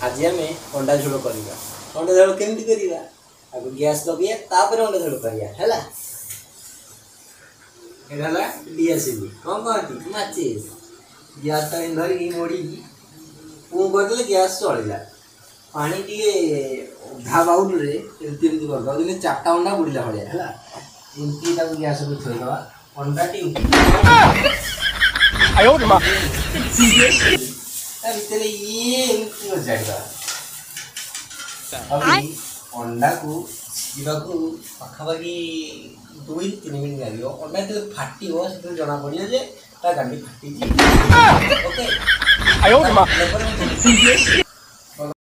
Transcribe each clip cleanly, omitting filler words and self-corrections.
आज आम अंडा झोल करवा। अंडा झोल केमती करवा आगे गैस लगे तापर अंडा झोल करवा है डीएसएल कौन कहती माचिस गैस टा धरिकी मोड़ी पुँ करदे गैस चलला पानी टे अधा बाउल एमती कर चार्टा अंडा बुड़ला भाया है एमती गैस थोड़ा अंडा टी भितर ये अंडा को पाखापाखि 2-3 मिनट लगे अंडा जो फाटी से जना पड़े जे गांडी फाटी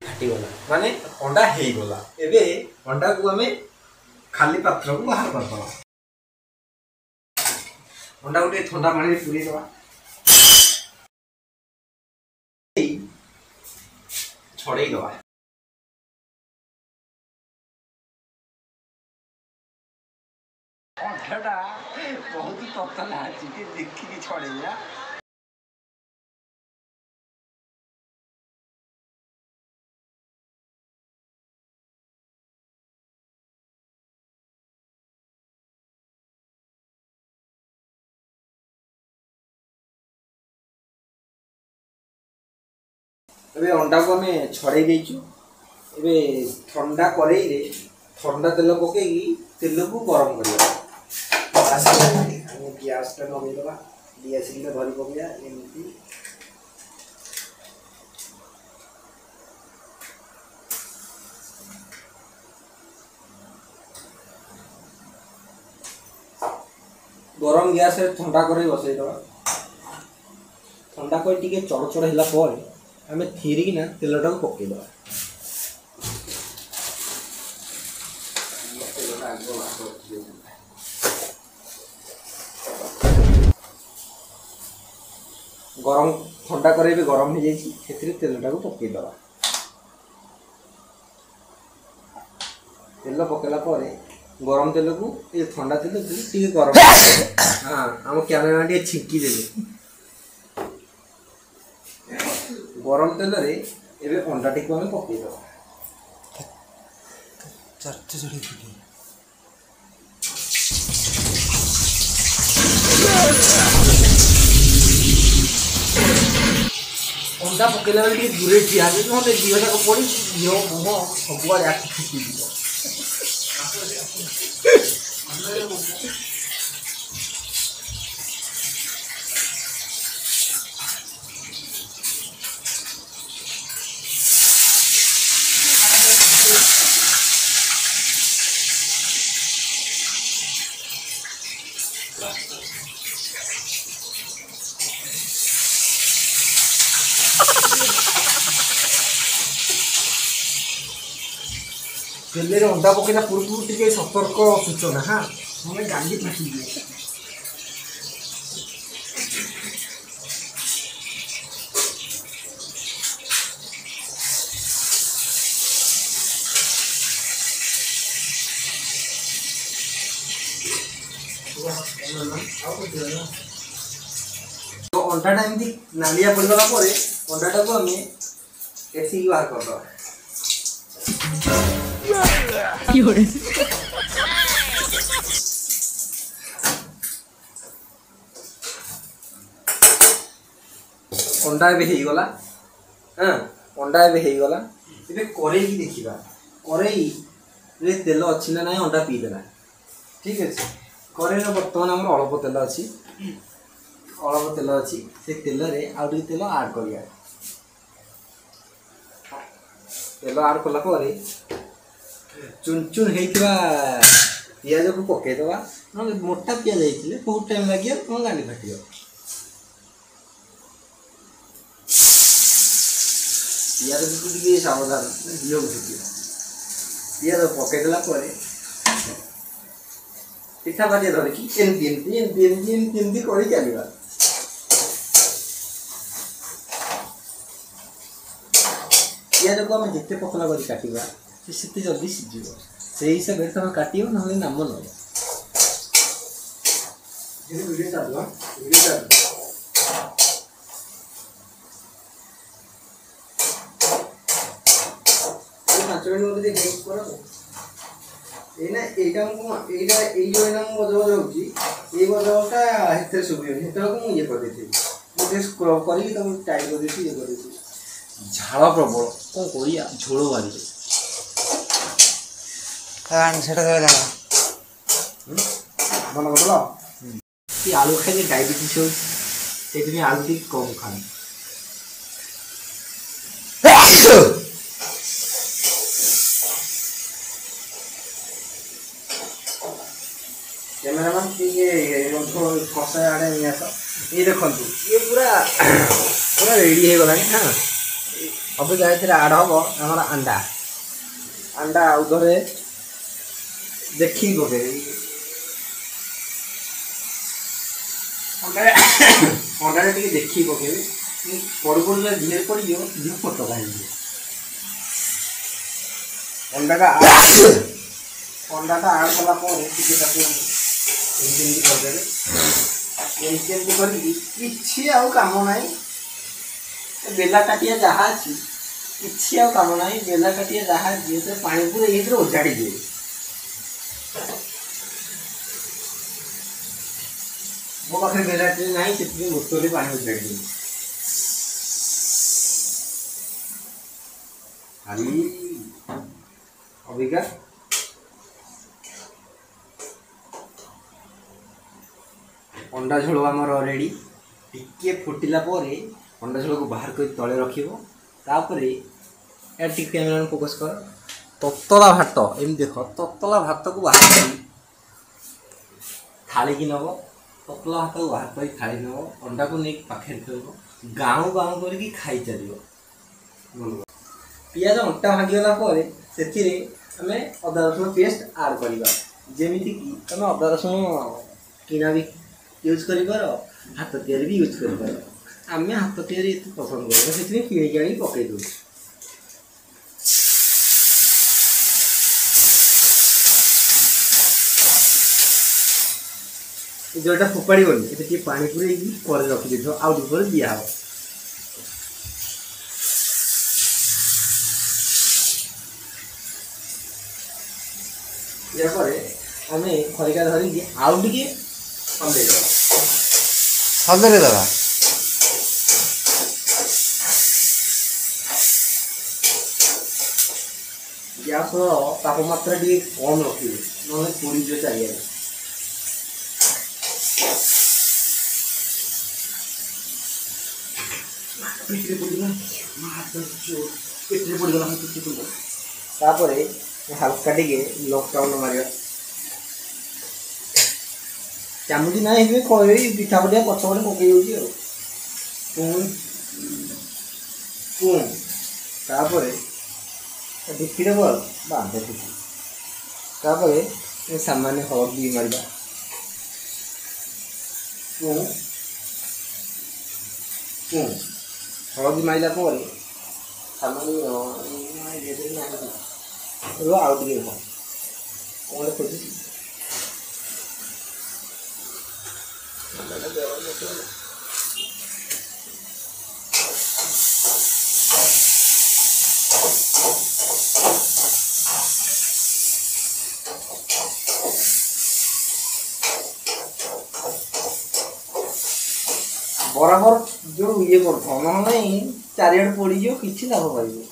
फाटीगला माने अंडा हो गला। एबे अंडा को आम खाली पात्र को बाहर करदे अंडा गोटे ठंडा पानी पूरी दवा छड़े दवा अंडाटा बहुत ततला देखिए छड़े एबे अंडा को आम छड़े देचु। एबे ठंडा कड़ई रे ठंडा तेल पकई तेल को गरम कर गैस टा नमेदे डीएसएल धरी पकड़ा एमती गरम गैस ठंडा कर बसईद ठंडा कर टे चढ़ चढ़ है आम थीरिकिना तेलटा को पकईद गरम ठंडा कर गरम हो जाए तेलटा को पकईद तेल पकेला गरम तेल को ये ठंडा तेल टे गरम हाँ आम कैमेरा टे छिंकी देले गरम तेल रे एबे अंडा टी को आम पकईद अंडा पकईला बेले दूरे ठिया ना दीहटा पड़ी दीह मुह सबुआड़े आखि फुटी तेल अंडा पकईला पूर्व टे सतर्क सूचना हाँ हमें गांडी फाटी तो अंडाटा एमती नालिया पड़गला अंडाटा को आम एसी बाहर करदे अंडा ए गला हाँ अंडा ए गला ए कड़ई की देखा कड़ई रे तेल अच्छी ना ना अंडा पीदेला ठीक अच्छे कड़ई बर्तमान आम अल्प तेल अच्छी अल्प तेल अच्छी से तेल रे आउ तेल आड कर तेल आड कला चुन चुन होता पिज को पकईद ना मोटा पिज होते बहुत टाइम लगे तुम गांडी फाटी पिज सावधान दिह पिज पकईदेला पिठा पाटिया धरिकी एमती कर चलवा पिज को आम जिते पतला कर काटा से जल्दी सीझ से हिसाब से तुम काट ना नाम ना 5 मिनट मते गेम करो एना एटा को एटा ए जो एना मो बज होची ए बजटा हेते सुबियो हेते को मु ये कर देथि मु जे स्क्रब करी त टाइट कर देथि ये कर देथि झाळ प्रबल को करिया झोळ मारी आन सेटा देला मन बदला कि आलू खाइले डायबिटीज हो एतनी आलू टी कम खान कैमरामैन ये कसा आड़े नहीं आस ये देखो ये पूरा पूरा रेडी हो गलानी हाँ अब जाए आड़ हम आम अंडा अंडा उधरे देखी पके अंडा टे देखी पके पड़ पड़ धीरे पड़ दिह फोटो कहीं अंडाटा आड़ कला किसी आउ काम ना बेला काटिया जहाँ अच्छी किसी आउ काम ना बेला काटिया जहाँ अच्छी पानी पूरा ये उजाड़ी दिए मो पाखे बेला ना से बोतल पानी उजाड़ी दिए खाली अबिका अंडा झोल आमर रेडी टिके फुटिला परे अंडा झोल को बाहर कर तले रखिबो तापरे ए टिक कैमरा फोकस कर ततला भात एम देख ततला भात को बाहर कर थाली की नब ततला भात को बाहर कर थाली नब अंडा को नहीं पाखे रखिबो गाँव गाँव करके खाई चलिबो पियाज अंटा भागीगला परे सेथिरे आमे अदा रसुण पेस्ट ऐड करबा जेमिति कि तमे अदा रसुण किना भी यूज कर हाथ तैयारी भी यूज कर आम हाथ तैयारी पसंद कर किणी आनी पकई दो जोटा फोपाड़ी ये पानी पूरे पर रखी दे आउ ऊपर दिया यापर आम खरिका धरिकी आउ टे हल्दरे दादा गैस तापमात्रा टे कम रखिए ना पोड़ी जो चाहिए हल्का टे लकडाउन मार चामुची ना पिठा पटिया पछपटे पकई तापर ढिकी देव बांध तापर सामान्य हल्दी मार हल्दी मारला सामान्य आउ टे कौन खोज बराबर जो ये कर ना चारिड़ पड़ी जो किसी लाभ पाइब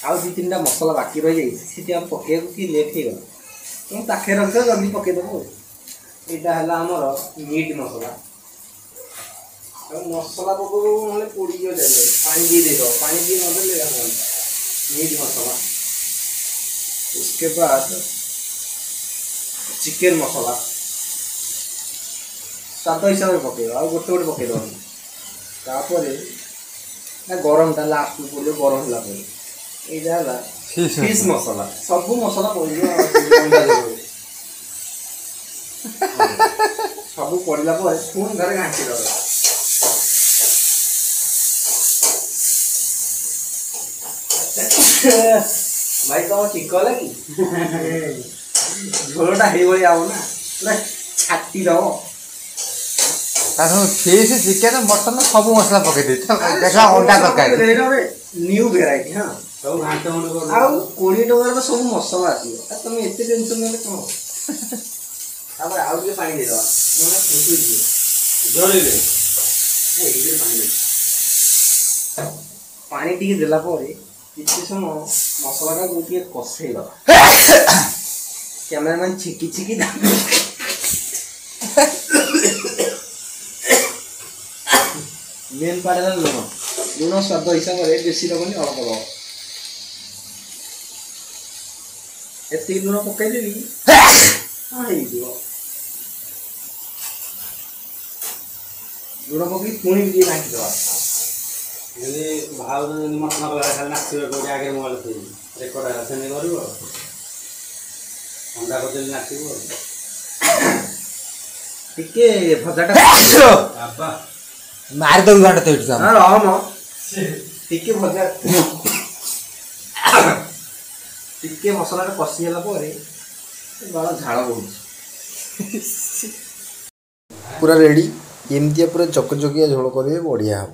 आउ दु तीन मसला बाकी रही जाए पकड़ कि लेट हो गला तुम पाखे रख जल्दी पकईदेव यहाँ है आमर मीट मसला मसला पकड़ ना पोड़ी जाए पानी दी देव पानी दी नदेले मीट मसला उसके बाद चिकेन मसला स्वाद हिसाब से पकड़ आ गोटे गोटे पकईद तापर ना गरम टा लास्ट पड़े गरम है यहाँ फिश मसला सब मसला सब पड़ा पुणी घर घाटी भाई तुम ठीक कल कि झोलटा है ना पूरा छाटी दब ଫିସ୍ ଚିକେନ ମଟନ ସବୁ ମସଲା ପକେଇ ଦେଇଛି ଦେଖିବା ଅଣ୍ଡା ତରକାରୀ ନ୍ୟୁ ଭେରାଇଟି ହଁ ସବୁ ଘାଣ୍ଟ ମୁଣ୍ଡ କରି ଆଉ 20 ଟଙ୍କାର ସବୁ ମସଲା ଆସିବ ଆଉ ତମେ ଏତେ ଟେନସନ ନେଲେ କଣ ତାପରେ ଆଉ ଟିକେ ପାଣି ଦେଇଦବା ମାନେ ଖୁସି ଯିବ ଜଳିଲେ ପାଣି ଟିକେ ଦେଲା ପରେ କିଛି ସମୟ ମସଲାଟାକୁ ଟିକେ କଷେଇଦବା କ୍ୟାମେରାମ୍ୟାନ୍ ଛିକି ଛିକି मेन पार्ट है लुण लुण स्वाद हिसाब से बेसी दबनी अल्प दब एत लुण पकईदेवी लुण पकई पुणी भी नाखीदे भाव मटन कला खाली नाचिबे कोडी आगे मोबाइल थी रेकर्ड है सेने करिवो अंडा को दिल नाचिबो टिके भजाटा बाबा मार दो घंटा तो इट हां रह म टिके भजा टिके मसला कषि होला परे बड़ा झाड़ बहुत पूरा रेडी एमती पूरा चकचकिया झोल करेंगे बढ़िया हम।